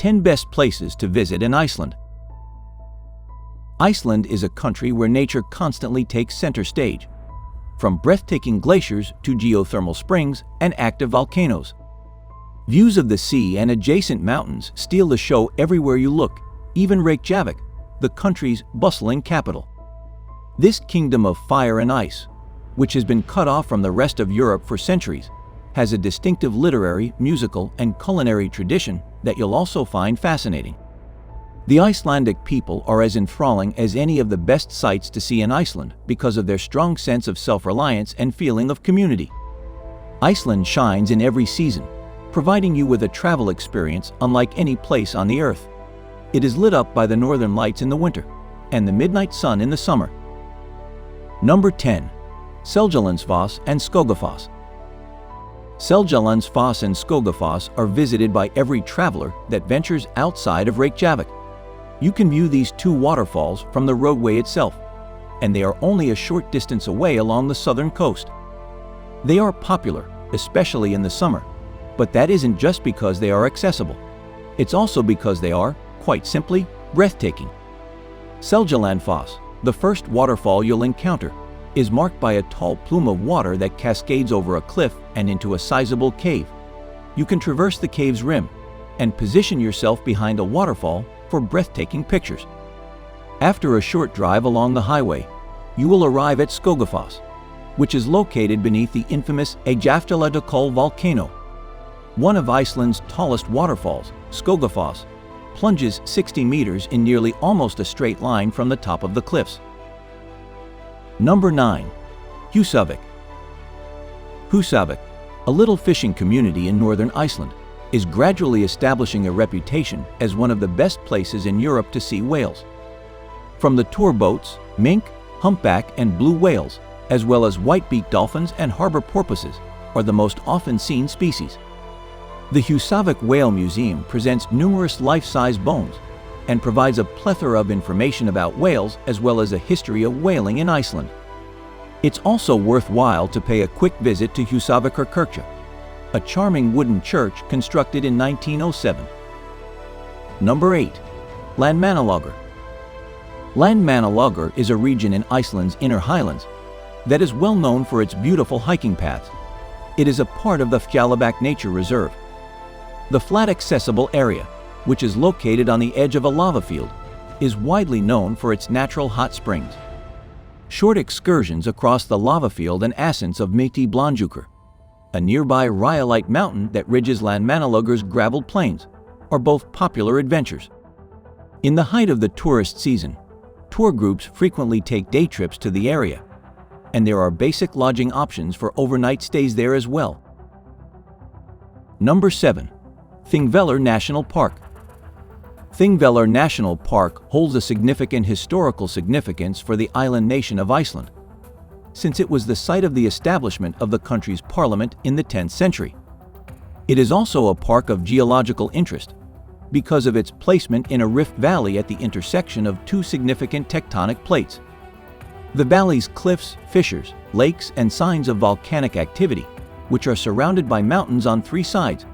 10 best places to visit in Iceland. Iceland is a country where nature constantly takes center stage, from breathtaking glaciers to geothermal springs and active volcanoes. Views of the sea and adjacent mountains steal the show everywhere you look, even Reykjavik, the country's bustling capital. This kingdom of fire and ice, which has been cut off from the rest of Europe for centuries, has a distinctive literary, musical, and culinary tradition that you'll also find fascinating. The Icelandic people are as enthralling as any of the best sights to see in Iceland because of their strong sense of self-reliance and feeling of community. Iceland shines in every season, providing you with a travel experience unlike any place on the earth. It is lit up by the northern lights in the winter and the midnight sun in the summer. Number 10. Seljalandsfoss and Skógafoss. Seljalandsfoss and Skógafoss are visited by every traveler that ventures outside of Reykjavik. You can view these two waterfalls from the roadway itself, and they are only a short distance away along the southern coast. They are popular, especially in the summer, but that isn't just because they are accessible. It's also because they are, quite simply, breathtaking. Seljalandsfoss, the first waterfall you'll encounter, is marked by a tall plume of water that cascades over a cliff and into a sizable cave. You can traverse the cave's rim and position yourself behind a waterfall for breathtaking pictures. After a short drive along the highway, you will arrive at Skógafoss, which is located beneath the infamous Vatnajokull volcano. One of Iceland's tallest waterfalls, Skógafoss, plunges 60 meters in nearly almost a straight line from the top of the cliffs. Number 9. Husavik. Husavik, a little fishing community in northern Iceland, is gradually establishing a reputation as one of the best places in Europe to see whales. From the tour boats, mink, humpback, and blue whales, as well as white-beaked dolphins and harbor porpoises, are the most often seen species. The Husavik Whale Museum presents numerous life-size bones and provides a plethora of information about whales as well as a history of whaling in Iceland. It's also worthwhile to pay a quick visit to Husavíkar Kirkja, a charming wooden church constructed in 1907. Number 8. Landmannalaugar. Landmannalaugar is a region in Iceland's inner highlands that is well known for its beautiful hiking paths. It is a part of the Fjalabak Nature Reserve. The flat accessible area, which is located on the edge of a lava field, is widely known for its natural hot springs. Short excursions across the lava field and ascents of Miti Blanjukur, a nearby rhyolite mountain that ridges Landmannalaugar's graveled plains, are both popular adventures. In the height of the tourist season, tour groups frequently take day trips to the area, and there are basic lodging options for overnight stays there as well. Number 7. Thingvellir National Park. Thingvellir National Park holds a significant historical significance for the island nation of Iceland, since it was the site of the establishment of the country's parliament in the 10th century. It is also a park of geological interest because of its placement in a rift valley at the intersection of two significant tectonic plates. The valley's cliffs, fissures, lakes, and signs of volcanic activity, which are surrounded by mountains on three sides,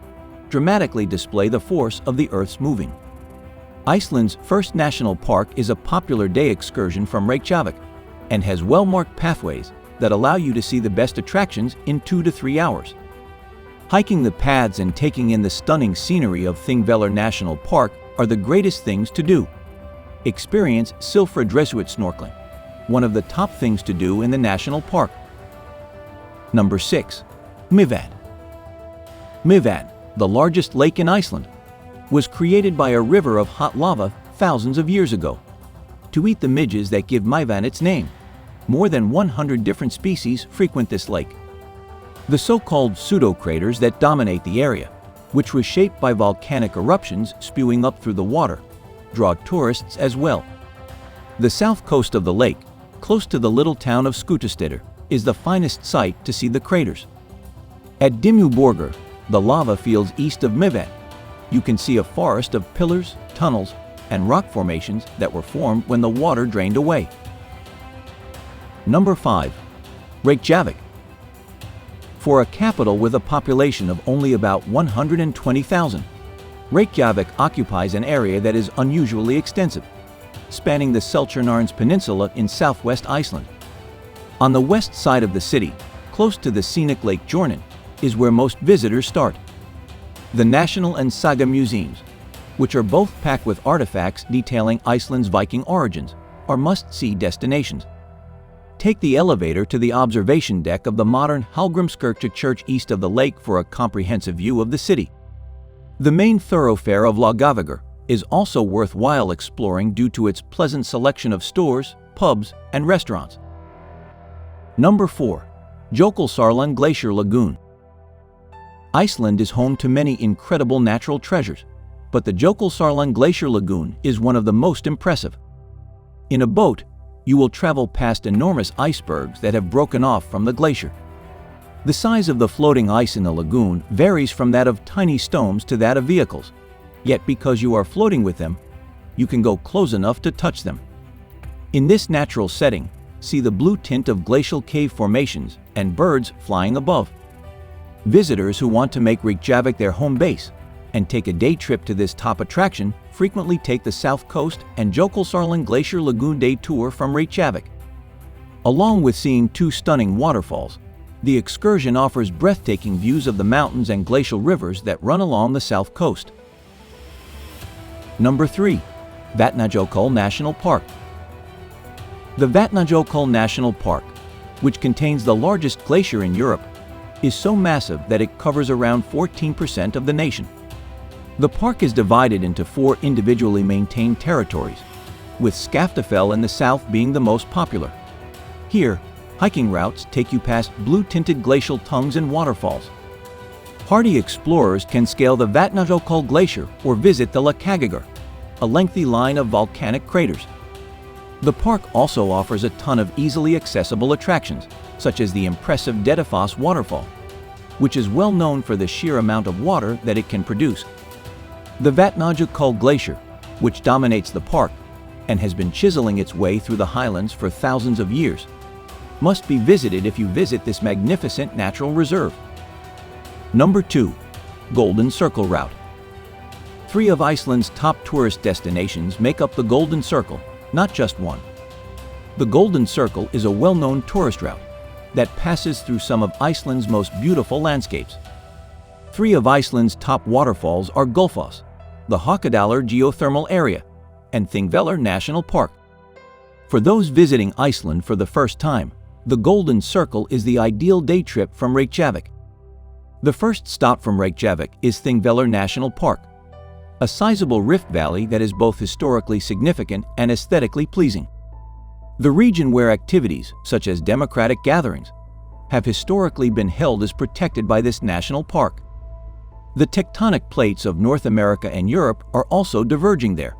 dramatically display the force of the Earth's moving. Iceland's first national park is a popular day excursion from Reykjavik and has well-marked pathways that allow you to see the best attractions in 2 to 3 hours. Hiking the paths and taking in the stunning scenery of Thingvellir National Park are the greatest things to do. Experience self-reliance snorkeling, one of the top things to do in the national park. Number 6. Myvatn. Myvatn, the largest lake in Iceland, was created by a river of hot lava thousands of years ago to eat the midges that give Myvatn its name. More than 100 different species frequent this lake. The so-called pseudo-craters that dominate the area, which was shaped by volcanic eruptions spewing up through the water, draw tourists as well. The south coast of the lake, close to the little town of Skútustaðir, is the finest site to see the craters. At Dimmuborgir, the lava fields east of Myvatn, you can see a forest of pillars, tunnels, and rock formations that were formed when the water drained away. Number 5. Reykjavik. For a capital with a population of only about 120,000, Reykjavik occupies an area that is unusually extensive, spanning the Seljalandsfoss Peninsula in southwest Iceland. On the west side of the city, close to the scenic Lake Jornin, is where most visitors start. The National and Saga Museums, which are both packed with artifacts detailing Iceland's Viking origins, are must-see destinations. Take the elevator to the observation deck of the modern Hallgrímskirkja church east of the lake for a comprehensive view of the city. The main thoroughfare of Laugaveggur is also worthwhile exploring due to its pleasant selection of stores, pubs, and restaurants. Number 4. Jokulsarlon Glacier Lagoon. Iceland is home to many incredible natural treasures, but the Jokulsarlon Glacier Lagoon is one of the most impressive. In a boat, you will travel past enormous icebergs that have broken off from the glacier. The size of the floating ice in the lagoon varies from that of tiny stones to that of vehicles, yet because you are floating with them, you can go close enough to touch them. In this natural setting, see the blue tint of glacial cave formations and birds flying above. Visitors who want to make Reykjavik their home base and take a day trip to this top attraction frequently take the South Coast and Jokulsarlon Glacier Lagoon Day Tour from Reykjavik. Along with seeing 2 stunning waterfalls, the excursion offers breathtaking views of the mountains and glacial rivers that run along the South Coast. Number 3. Vatnajokull National Park. The Vatnajokull National Park, which contains the largest glacier in Europe, is so massive that it covers around 14% of the nation. The park is divided into 4 individually maintained territories, with Skaftafell in the south being the most popular. Here, hiking routes take you past blue-tinted glacial tongues and waterfalls. Hardy explorers can scale the Vatnajokull Glacier or visit the Lagoon, a lengthy line of volcanic craters. The park also offers a ton of easily accessible attractions, such as the impressive Dettifoss waterfall, which is well known for the sheer amount of water that it can produce. The Vatnajokull Glacier, which dominates the park and has been chiseling its way through the highlands for thousands of years, must be visited if you visit this magnificent natural reserve. Number 2. Golden Circle Route. 3 of Iceland's top tourist destinations make up the Golden Circle, not just one. The Golden Circle is a well-known tourist route that passes through some of Iceland's most beautiful landscapes. 3 of Iceland's top waterfalls are Gullfoss, the Jökulsárlon geothermal area, and Thingvellir National Park. For those visiting Iceland for the first time, the Golden Circle is the ideal day trip from Reykjavik. The first stop from Reykjavik is Thingvellir National Park, a sizable rift valley that is both historically significant and aesthetically pleasing. The region where activities, such as democratic gatherings, have historically been held is protected by this national park. The tectonic plates of North America and Europe are also diverging there.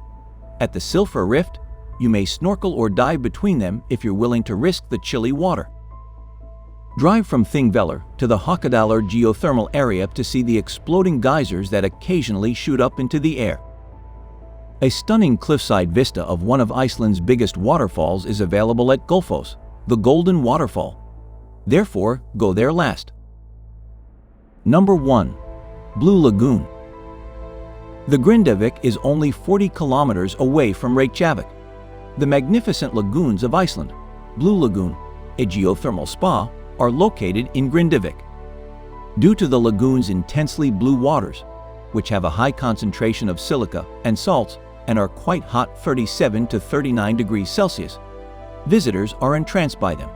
At the Silfra Rift, you may snorkel or dive between them if you're willing to risk the chilly water. Drive from Thingvellir to the Jökulsárlon geothermal area to see the exploding geysers that occasionally shoot up into the air. A stunning cliffside vista of one of Iceland's biggest waterfalls is available at Gullfoss, the Golden Waterfall. Therefore, go there last. Number 1. Blue Lagoon. The Grindavik is only 40 kilometers away from Reykjavik. The magnificent lagoons of Iceland, Blue Lagoon, a geothermal spa, are located in Grindavik. Due to the lagoon's intensely blue waters, which have a high concentration of silica and salts and are quite hot 37 to 39 degrees Celsius, visitors are entranced by them.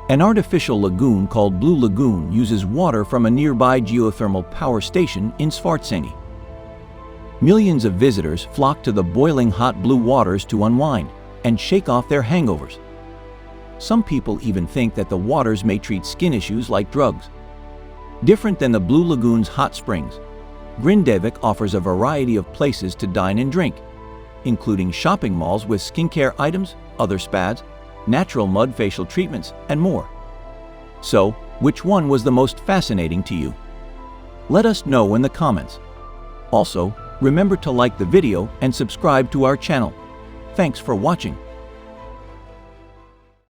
An artificial lagoon called Blue Lagoon uses water from a nearby geothermal power station in Svartsengi. Millions of visitors flock to the boiling hot blue waters to unwind and shake off their hangovers. Some people even think that the waters may treat skin issues like drugs. Different than the Blue Lagoon's hot springs, Grindavik offers a variety of places to dine and drink, including shopping malls with skincare items, other spas, natural mud facial treatments, and more. So, which one was the most fascinating to you? Let us know in the comments. Also, remember to like the video and subscribe to our channel. Thanks for watching.